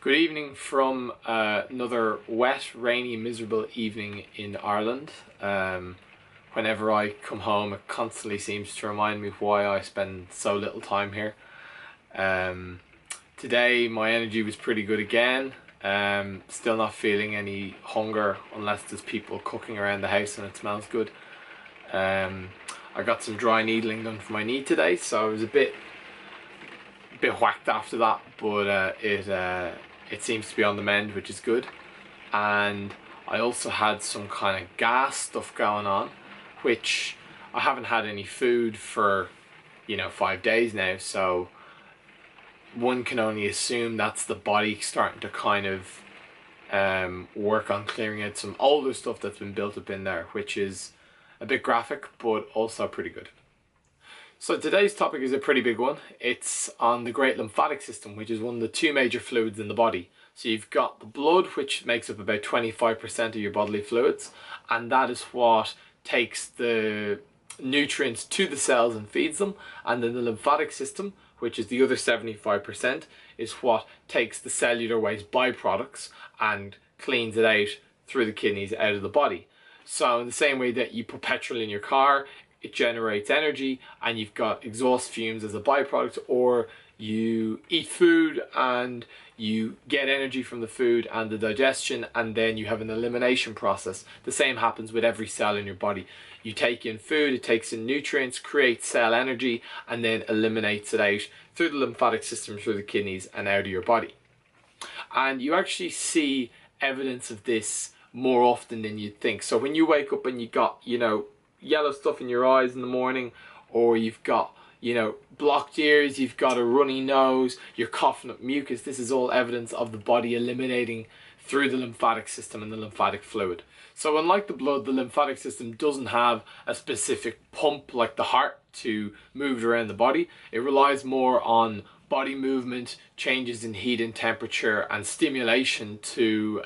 Good evening from another wet, rainy, miserable evening in Ireland. Whenever I come home, it constantly seems to remind me why I spend so little time here. Today my energy was pretty good again. Still not feeling any hunger unless there's people cooking around the house and it smells good. I got some dry needling done for my knee today, so I was a bit whacked after that, but it seems to be on the mend, which is good. And I also had some kind of gas stuff going on, which I haven't had any food for 5 days now, so one can only assume that's the body starting to kind of work on clearing out some older stuff that's been built up in there, which is a bit graphic but also pretty good. So today's topic is a pretty big one. It's on the great lymphatic system, which is one of the two major fluids in the body. So you've got the blood, which makes up about 25% of your bodily fluids, and that is what takes the nutrients to the cells and feeds them. And then the lymphatic system, which is the other 75%, is what takes the cellular waste byproducts and cleans it out through the kidneys out of the body. So in the same way that you put petrol in your car, it generates energy and you've got exhaust fumes as a byproduct, or you eat food and you get energy from the food and the digestion, and then you have an elimination process. The same happens with every cell in your body. You take in food, it takes in nutrients, creates cell energy, and then eliminates it out through the lymphatic system, through the kidneys and out of your body. And you actually see evidence of this more often than you'd think. So when you wake up and you got yellow stuff in your eyes in the morning, or you've got blocked ears, you've got a runny nose, you're coughing up mucus, this is all evidence of the body eliminating through the lymphatic system and the lymphatic fluid. So unlike the blood, the lymphatic system doesn't have a specific pump like the heart to move around the body. It relies more on body movement, changes in heat and temperature, and stimulation to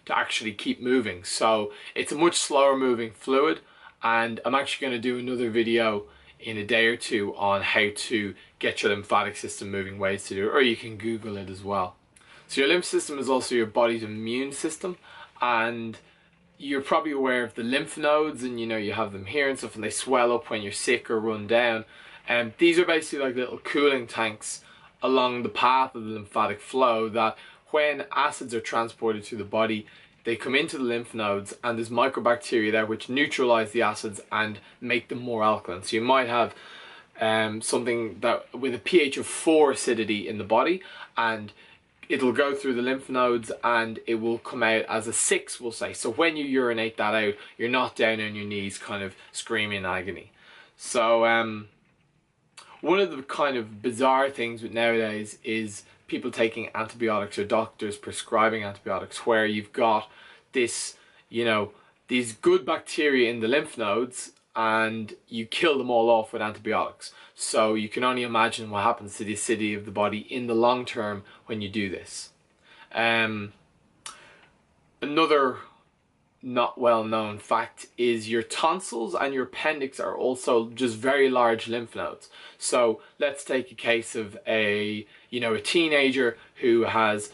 actually keep moving. So it's a much slower moving fluid. And I'm actually going to do another video in a day or two on how to get your lymphatic system moving, ways to do it, or you can Google it as well. So your lymph system is also your body's immune system, and you're probably aware of the lymph nodes, and you have them here and stuff, and they swell up when you're sick or run down. And these are basically like little cooling tanks along the path of the lymphatic flow, that when acids are transported through the body, they come into the lymph nodes, and there's microbacteria there which neutralize the acids and make them more alkaline. So you might have something that with a pH of 4 acidity in the body, and it'll go through the lymph nodes and it will come out as a 6, we'll say. So when you urinate that out, you're not down on your knees kind of screaming in agony. So one of the kind of bizarre things with nowadays is people taking antibiotics, or doctors prescribing antibiotics, where you've got this, these good bacteria in the lymph nodes and you kill them all off with antibiotics. So you can only imagine what happens to the acidity of the body in the long term when you do this. Another not well known fact is your tonsils and your appendix are also just very large lymph nodes. So let's take a case of a teenager who has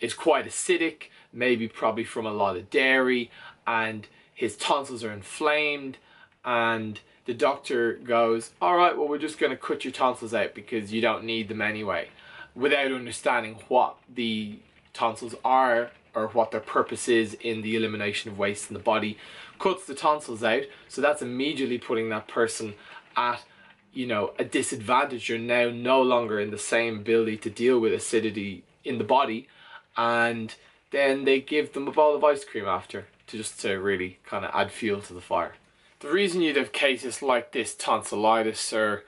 is quite acidic, maybe probably from a lot of dairy, and his tonsils are inflamed, and the doctor goes, all right, well, we're just going to cut your tonsils out because you don't need them anyway, without understanding what the tonsils are or what their purpose is in the elimination of waste in the body. Cuts the tonsils out, so that's immediately putting that person at a disadvantage. You're now no longer in the same ability to deal with acidity in the body, and then they give them a bowl of ice cream after, to really kind of add fuel to the fire. The reason you'd have cases like this, tonsillitis, or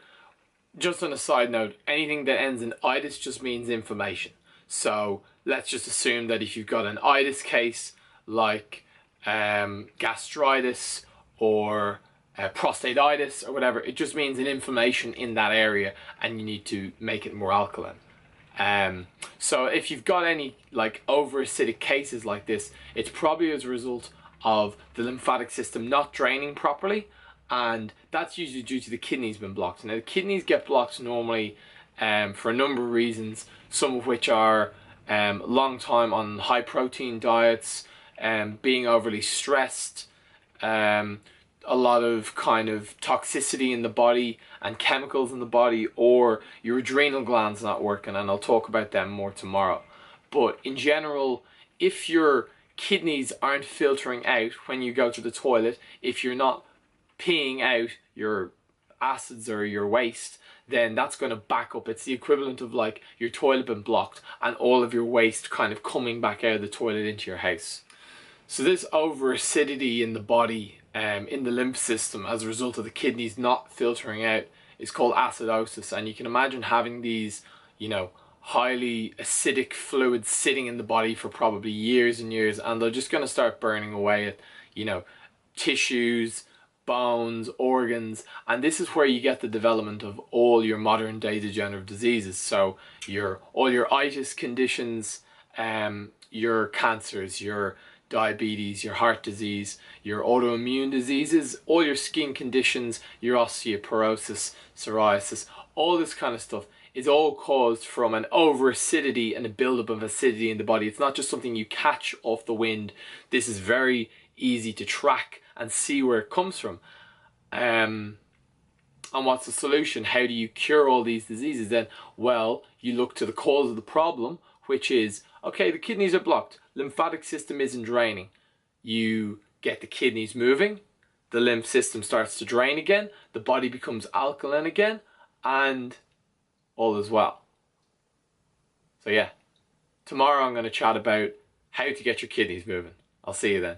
just on a side note, anything that ends in itis just means inflammation. So let's just assume that if you've got an itis case like gastritis or prostatitis or whatever, it just means an inflammation in that area and you need to make it more alkaline. So if you've got any like over acidic cases like this, it's probably as a result of the lymphatic system not draining properly, and that's usually due to the kidneys being blocked. Now the kidneys get blocked normally for a number of reasons, some of which are long time on high protein diets, being overly stressed, a lot of kind of toxicity in the body and chemicals in the body, or your adrenal glands not working, and I'll talk about them more tomorrow. But in general, if your kidneys aren't filtering out when you go to the toilet, if you're not peeing out your acids or your waste, then that's going to back up. It's the equivalent of like your toilet being blocked and all of your waste kind of coming back out of the toilet into your house. So this over acidity in the body, in the lymph system, as a result of the kidneys not filtering out, is called acidosis. And you can imagine having these, you know, highly acidic fluids sitting in the body for probably years and years, and they're just going to start burning away at, you know, tissues, bones, organs, and this is where you get the development of all your modern day degenerative diseases. So all your itis conditions, your cancers, your diabetes, your heart disease, your autoimmune diseases, all your skin conditions, your osteoporosis, psoriasis, all this kind of stuff is all caused from an over acidity and a buildup of acidity in the body. It's not just something you catch off the wind. This is very easy to track and see where it comes from. And what's the solution? How do you cure all these diseases then? Well, you look to the cause of the problem, which is, okay, the kidneys are blocked, lymphatic system isn't draining. You get the kidneys moving, the lymph system starts to drain again, the body becomes alkaline again, and all is well. So yeah, tomorrow I'm going to chat about how to get your kidneys moving. I'll see you then.